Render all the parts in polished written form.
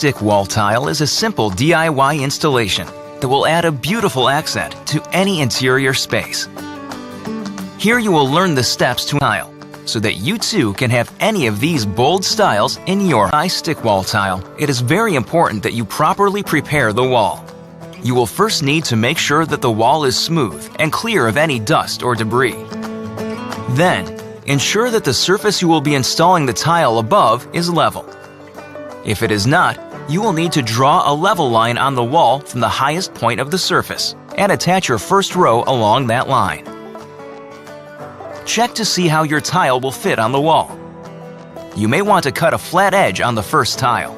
Stick Wall-Tile is a simple DIY installation that will add a beautiful accent to any interior space. Here you will learn the steps to tile, so that you too can have any of these bold styles in your Stick Wall-Tile. It is very important that you properly prepare the wall. You will first need to make sure that the wall is smooth and clear of any dust or debris. Then, ensure that the surface you will be installing the tile above is level. If it is not, you will need to draw a level line on the wall from the highest point of the surface and attach your first row along that line. Check to see how your tile will fit on the wall. You may want to cut a flat edge on the first tile.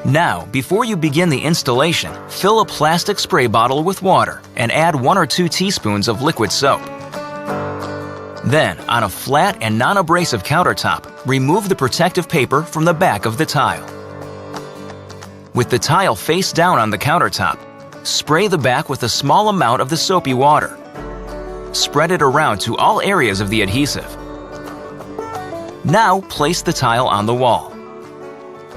Now, before you begin the installation, fill a plastic spray bottle with water and add 1 or 2 teaspoons of liquid soap. Then, on a flat and non-abrasive countertop, remove the protective paper from the back of the tile. With the tile face down on the countertop, spray the back with a small amount of the soapy water. Spread it around to all areas of the adhesive. Now, place the tile on the wall.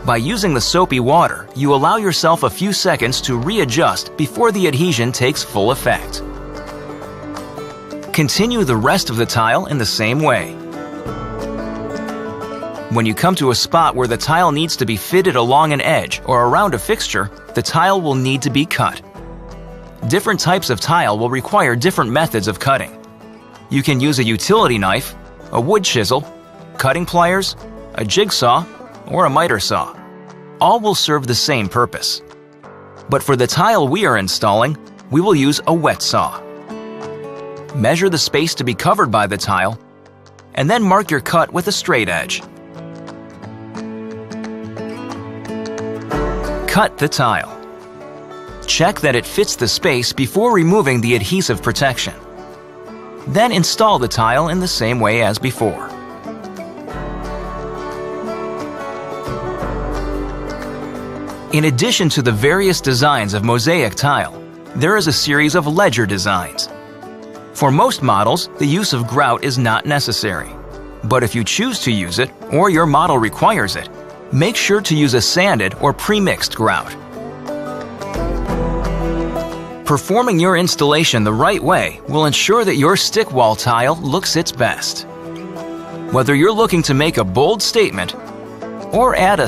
By using the soapy water, you allow yourself a few seconds to readjust before the adhesion takes full effect. Continue the rest of the tile in the same way. When you come to a spot where the tile needs to be fitted along an edge or around a fixture, the tile will need to be cut. Different types of tile will require different methods of cutting. You can use a utility knife, a wood chisel, cutting pliers, a jigsaw, or a miter saw. All will serve the same purpose. But for the tile we are installing, we will use a wet saw. Measure the space to be covered by the tile, and then mark your cut with a straight edge. Cut the tile. Check that it fits the space before removing the adhesive protection. Then install the tile in the same way as before. In addition to the various designs of mosaic tile, there is a series of ledger designs. For most models, the use of grout is not necessary. But if you choose to use it, or your model requires it, make sure to use a sanded or pre-mixed grout. Performing your installation the right way will ensure that your stick wall tile looks its best. Whether you're looking to make a bold statement or add a